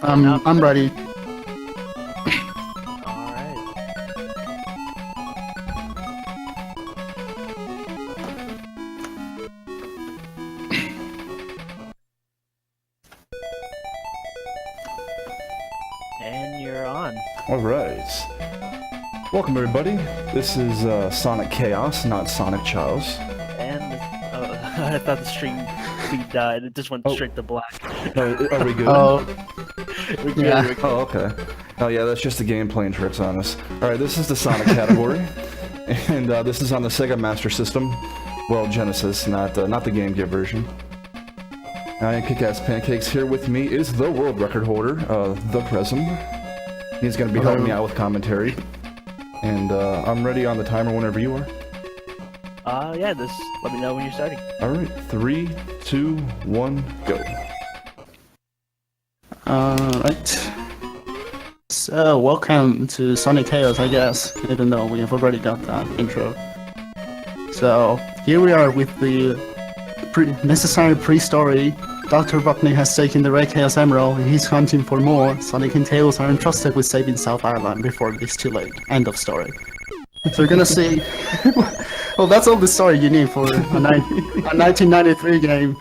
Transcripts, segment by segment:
I'm ready. Alright. And you're on. Alright. Welcome everybody. This is Sonic Chaos, not Sonic Chaos. And I thought the stream feed died. It just went straight to black. No, are we good? Oh, We're good. yeah. We're good. Oh, okay. Oh yeah, that's just the game playing tricks on us. Alright, this is the Sonic category. And this is on the Sega Master System. Well, Genesis, not the Game Gear version. I am Kickasspancakes. Here with me is the world record holder, the Presum. He's going to be helping me out with commentary. And I'm ready on the timer whenever you are. Yeah, just let me know when you're starting. Alright, 3, 2, 1, go. Alright. So, welcome to Sonic Chaos, I guess, even though we have already got that intro. So, here we are with the necessary pre-story. Dr. Buckney has taken the Red Chaos Emerald and he's hunting for more. Sonic and Tails are entrusted with saving South Island before it's too late. End of story. So you're gonna see... well, that's all the story you need for a 1993 game.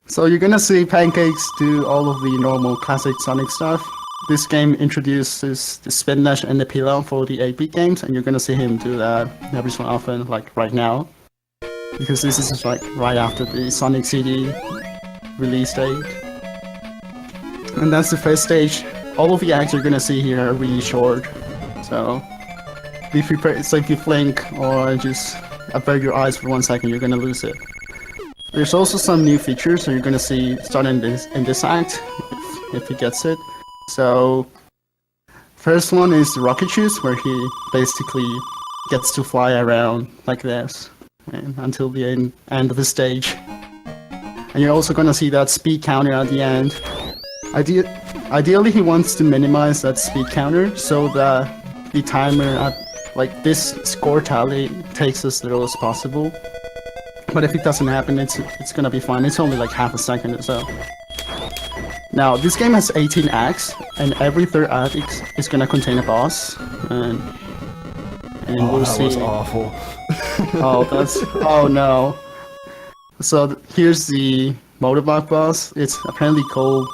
So you're gonna see Pancakes do all of the normal classic Sonic stuff. This game introduces the spin dash and the pillow for the 8-bit games, and you're gonna see him do that every so often, like right now. Because this is like right after the Sonic CD release date. And that's the first stage. All of the acts you're gonna see here are really short. So if you blink or just avert your eyes for 1 second, you're gonna lose it. There's also some new features, so you're gonna see starting in this act, if he gets it. So first one is the rocket shoes, where he basically gets to fly around like this and until the end of the stage. And you're also gonna see that speed counter at the end. Ideally, he wants to minimize that speed counter so that the timer at like this score tally takes as little as possible. But if it doesn't happen, it's gonna be fine. It's only like half a second or so. Now, this game has 18 acts, and every third act is gonna contain a boss. And we'll see. That was awful. Oh no. So here's the motorbike boss. It's apparently called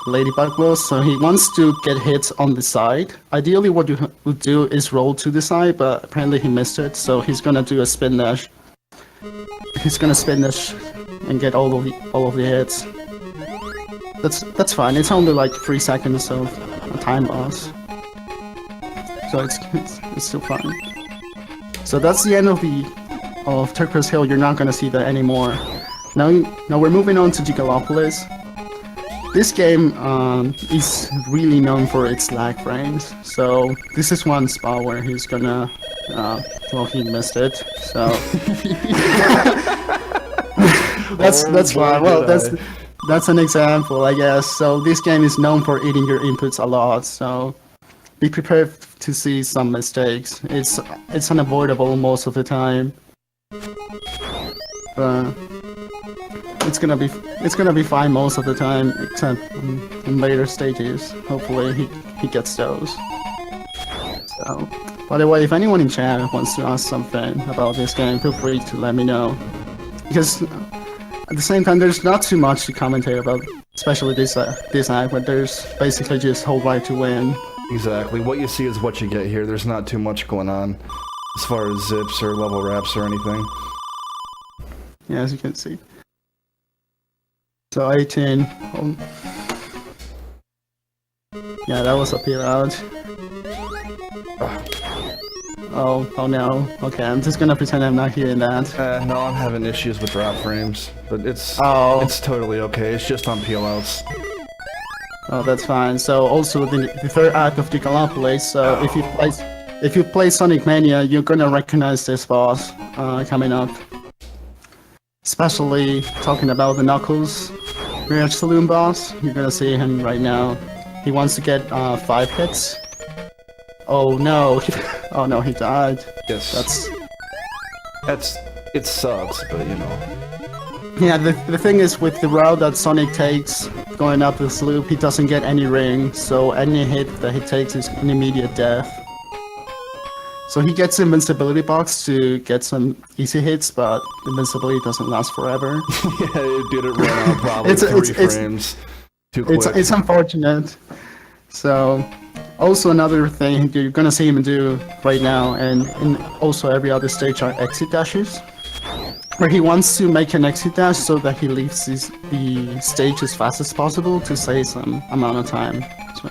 Ladybug boss. So he wants to get hits on the side. Ideally, what you would do is roll to the side, but apparently he missed it. So he's gonna do a spin dash. He's gonna spin dash and get all of the hits. That's fine. It's only like 3 seconds of a time boss. So it's still fine. So that's the end of Turquoise Hill. You're not gonna see that anymore. Now we're moving on to Gigalopolis. This game is really known for its lag frames. So this is one spot where he's gonna, well, he missed it. So that's fine. Well, that's an example, I guess. So this game is known for eating your inputs a lot. So be prepared to see some mistakes. It's unavoidable most of the time. But it's gonna be fine most of the time, except in later stages. Hopefully he gets those. So, by the way, if anyone in chat wants to ask something about this game, feel free to let me know. Because at the same time, there's not too much to commentate about, especially this act, but there's basically just whole right to win. Exactly. What you see is what you get here. There's not too much going on as far as zips or level wraps or anything. Yeah, as you can see. So 18. Yeah, that was a peel out. Oh no. Okay, I'm just gonna pretend I'm not hearing that. No, I'm having issues with drop frames, but it's totally okay. It's just on peel outs. Oh, that's fine. So also the third act of Gigalopolis. So if you play Sonic Mania, you're gonna recognize this boss coming up. Especially talking about the Knuckles Mirage Saloon boss. You're gonna see him right now. He wants to get 5 hits. Oh no! Oh no, he died. Yes. It sucks, but you know. Yeah, the thing is with the route that Sonic takes going up this loop, he doesn't get any ring, so any hit that he takes is an immediate death. So he gets invincibility box to get some easy hits, but invincibility doesn't last forever. Yeah, it did it run out probably It's- 3 it's- frames. Too quick. It's unfortunate. So, also another thing you're gonna see him do right now, and in also every other stage are exit dashes, where he wants to make an exit dash so that he leaves the stage as fast as possible to save some amount of time. So,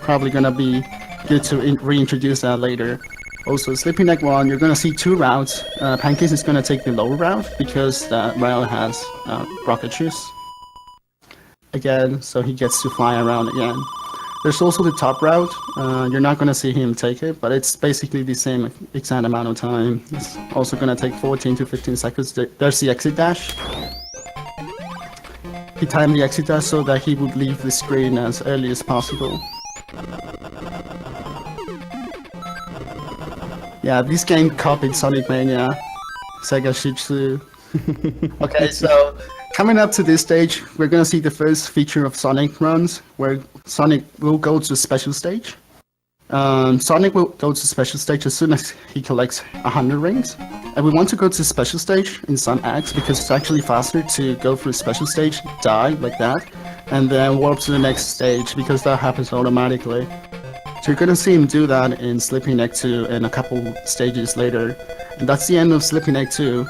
probably gonna be good to reintroduce that later. Also, Sleeping Egg 1, you're gonna see 2 routes. Pancakes is gonna take the lower route because that route has rocket shoes. Again, so he gets to fly around again. There's also the top route. You're not gonna see him take it, but it's basically the same exact amount of time. It's also gonna take 14 to 15 seconds. There's the exit dash. He timed the exit dash so that he would leave the screen as early as possible. Yeah, this game copied Sonic Mania, Sega Shitsu. Okay, so coming up to this stage, we're gonna see the first feature of Sonic runs, where Sonic will go to a special stage. Sonic will go to special stage as soon as he collects 100 rings. And we want to go to special stage in some acts because it's actually faster to go through special stage, die like that, and then warp to the next stage because that happens automatically. So you're gonna see him do that in Sleeping Egg 2 and a couple stages later. And that's the end of Sleeping Egg 2.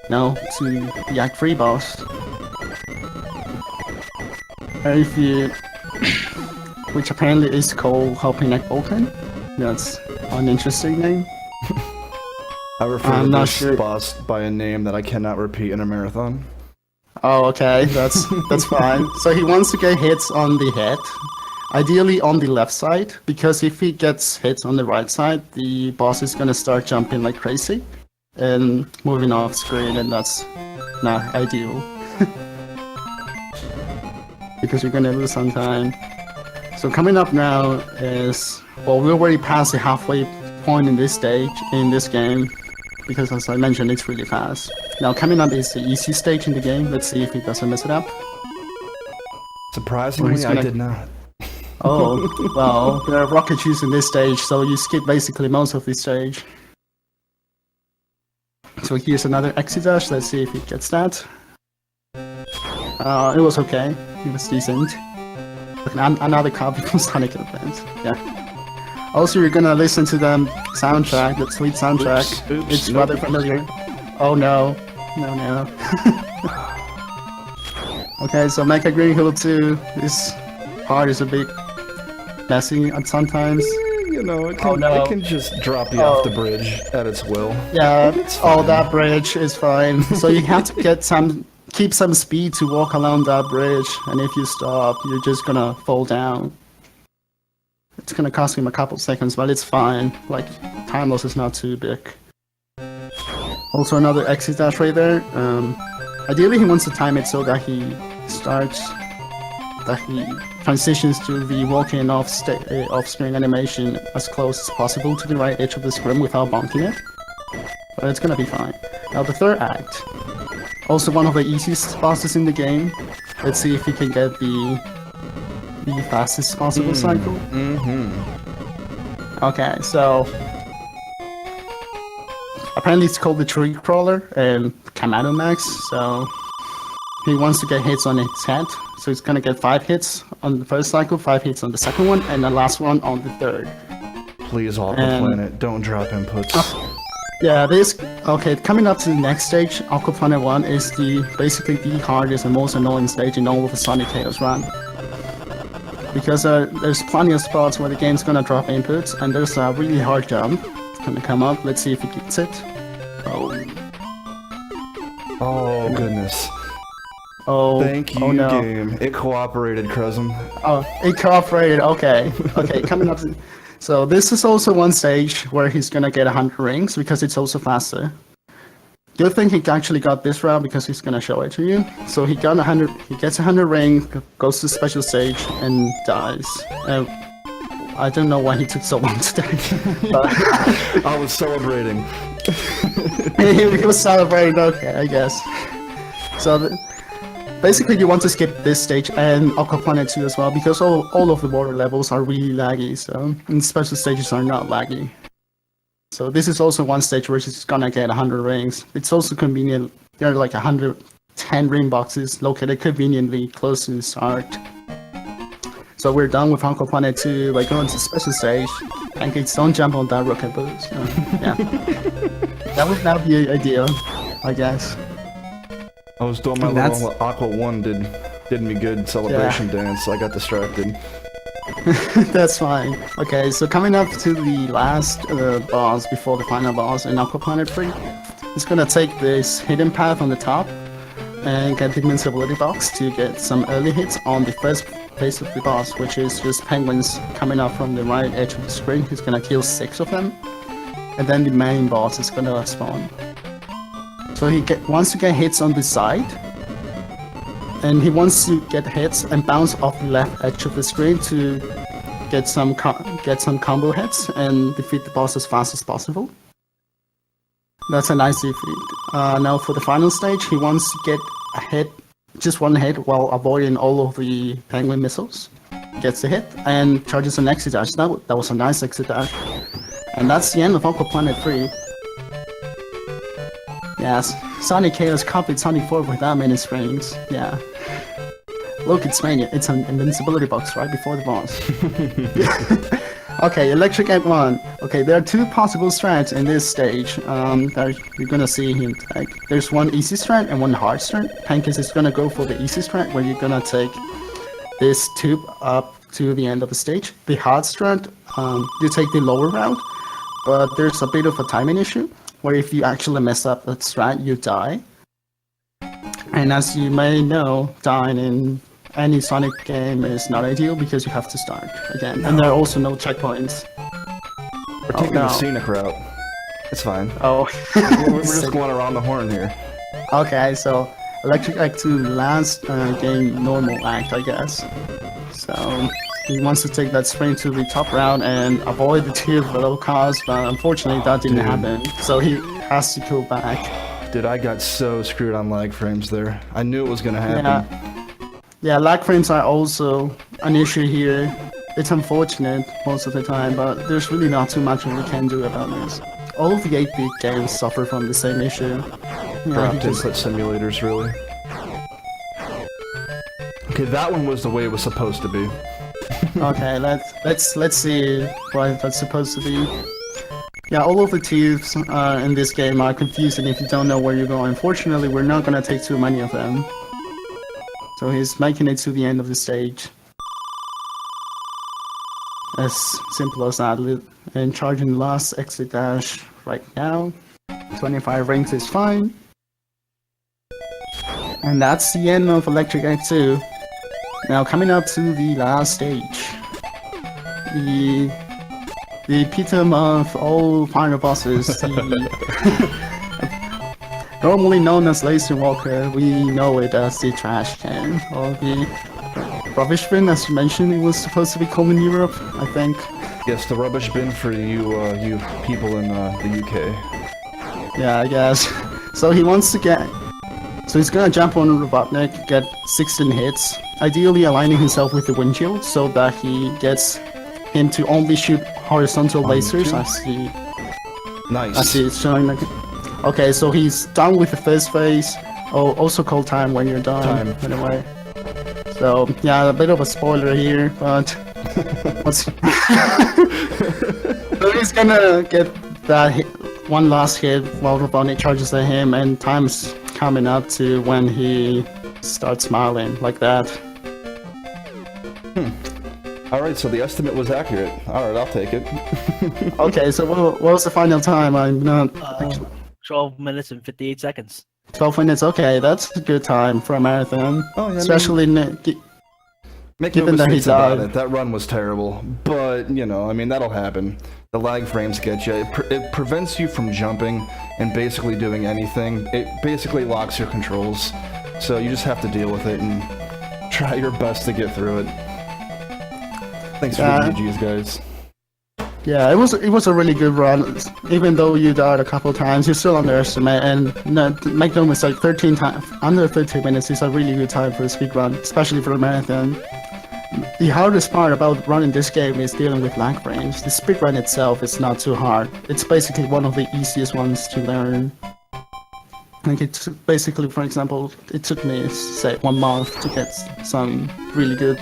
Now to the Act 3 boss. If you... which apparently is called Helping Egg Bolton. That's an interesting name. I refer I'm to not this sure. boss by a name that I cannot repeat in a marathon. Oh, okay, that's fine. So he wants to get hits on the head, ideally on the left side, because if he gets hits on the right side, the boss is gonna start jumping like crazy and moving off screen, and that's not ideal. Because you're gonna lose some time. So coming up now is, well, we already passed the halfway point in this stage, in this game, because as I mentioned, it's really fast. Now coming up is the easy stage in the game. Let's see if he doesn't mess it up. Surprisingly, gonna- I did not. Oh, well, there are rocket shoes in this stage, so you skip basically most of this stage. So here's another exit dash. Let's see if he gets that. It was okay. It was decent. Another copy from Sonic Advance. Yeah. Also, you're gonna listen to the soundtrack, that sweet soundtrack. Oops, It's nope. rather familiar. Oh no. No. Okay, so Mecha Green Hill 2, this part is a bit messy at sometimes. You know, it can, Oh, no. it can just drop you Oh. off the bridge at its will. Yeah, fine. that bridge is fine. So you have to keep some speed to walk along that bridge, and if you stop, you're just gonna fall down. It's gonna cost him a couple seconds, but it's fine. Like, time loss is not too big. Also another exit dash right there. Ideally he wants to time it so that he transitions to the walking off-screen animation as close as possible to the right edge of the screen without bonking it. But it's gonna be fine. Now the third act. Also one of the easiest bosses in the game. Let's see if he can get the fastest possible cycle. Okay, so apparently it's called the Tree Crawler and Kamado Max, so he wants to get hits on his head. So he's gonna get 5 hits on the first cycle, 5 hits on the second one, and the last one on the third. Please, Aqua And- Planet, don't drop inputs. Yeah, okay, coming up to the next stage, Aqua Planet 1 is basically the hardest and most annoying stage in all of the Sonic Chaos run. Because there's plenty of spots where the game's gonna drop inputs, and there's a really hard jump. It's gonna come up, let's see if he gets it. Oh, goodness. Oh, Thank you, oh no. game. It cooperated, Cresum. Oh, it cooperated, okay. Okay, coming up to... So this is also one stage where he's gonna get 100 rings, because it's also faster. Good thing he actually got this route because he's gonna show it to you. So he got 100. He gets 100 ring, goes to special stage, and dies. I don't know why he took so long to die. But I was celebrating. he was celebrating. Okay, I guess. So basically, you want to skip this stage and Aqua Planet 2 as well, because all of the water levels are really laggy, so and special stages are not laggy. So this is also one stage where it's gonna get 100 rings. It's also convenient. There are like 110 ring boxes located conveniently close to the start. So we're done with Aqua Planet 2 by going to special stage. Pancakes, don't jump on that rocket boost. Yeah. That would now be ideal, I guess. I was doing my little Aqua 1 did me good celebration dance, so I got distracted. That's fine. Okay, so coming up to the last boss before the final boss in Aqua Planet 3, it's gonna take this hidden path on the top and get the invincibility box to get some early hits on the first phase of the boss, which is just penguins coming up from the right edge of the screen. He's gonna kill 6 of them, and then the main boss is gonna spawn. So he wants to get hits on the side, and he wants to get hits and bounce off the left edge of the screen to get some combo hits and defeat the boss as fast as possible. That's a nice defeat. Now for the final stage, he wants to get a hit, just one hit, while avoiding all of the penguin missiles. Gets the hit and charges an exit dash. That was a nice exit dash. And that's the end of Aqua Planet 3. Yes, Sonic Chaos copied Sonic 4 without many strings. Yeah. Look, it's an invincibility box right before the boss. Okay, Electric Egg 1. Okay, there are 2 possible strats in this stage that you're gonna see him take. There's one easy strat and one hard strat. Pancakes is gonna go for the easy strat, where you're gonna take this tube up to the end of the stage. The hard strat, you take the lower route, but there's a bit of a timing issue, where if you actually mess up that strat, you die. And as you may know, dying in any Sonic game is not ideal because you have to start again. And there are also no checkpoints. We're taking the scenic route. It's fine. Oh. We're just going around the horn here. Okay, so Electric Act 2 last game normal act, I guess. So he wants to take that sprint to the top route and avoid the tier below cost, but unfortunately that didn't happen. So he has to go back. Dude, I got so screwed on lag frames there. I knew it was gonna happen. Yeah, lag frames are also an issue here. It's unfortunate most of the time, but there's really not too much we can do about this. All of the 8-bit games suffer from the same issue. Dropped input simulators, really. Okay, that one was the way it was supposed to be. Okay, let's see what that's supposed to be. Yeah, all of the thieves in this game are confusing if you don't know where you're going. Unfortunately, we're not gonna take too many of them. So he's making it to the end of the stage. As simple as that. And charging the last exit dash right now. 25 rings is fine. And that's the end of Electric Egg 2. Now coming up to the last stage. The epitome of all final bosses. Normally known as Laser Walker, we know it as the trash can, or the rubbish bin, as you mentioned. It was supposed to be called in Europe, I think. Yes, the rubbish bin for you people in the UK. Yeah, I guess. So he wants to get... So he's gonna jump on Robotnik, get 16 hits, ideally aligning himself with the windshield, so that he gets him to only shoot horizontal lasers, as he's showing. Okay, so he's done with the first phase. Oh, also called time when you're done. In a way. So yeah, a bit of a spoiler here, but so he's gonna get that one last hit while Robotnik charges at him, and time's coming up to when he starts smiling like that. Alright, so the estimate was accurate. Alright, I'll take it. Okay, so what was the final time? I'm not... 12 minutes and 58 seconds. 12 minutes, okay, that's a good time for a marathon. Oh, yeah, especially given that he died. That run was terrible, but, you know, I mean, that'll happen. The lag frames get you. It prevents you from jumping and basically doing anything. It basically locks your controls, so you just have to deal with it and try your best to get through it. Thanks for the GGs, guys. Yeah, it was a really good run. Even though you died a couple times, you still underestimate. And no, make no mistake, 13 times under 13 minutes is a really good time for a speed run, especially for a marathon. The hardest part about running this game is dealing with lag frames. The speed run itself is not too hard. It's basically one of the easiest ones to learn. Like it's basically, for example, it took me say 1 month to get some really good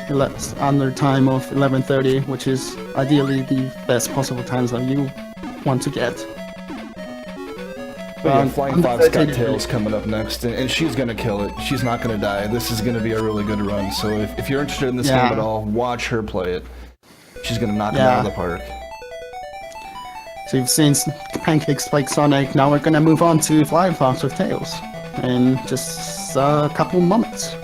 under time of 11:30, which is ideally the best possible times that you want to get. But yeah, Flying Fox got 13 Tails coming up next, and she's gonna kill it. She's not gonna die. This is gonna be a really good run. So if you're interested in this game at all, watch her play it. She's gonna knock it out of the park. So you've seen Pancakes like Sonic, now we're gonna move on to Flying Fox with Tails in just a couple moments.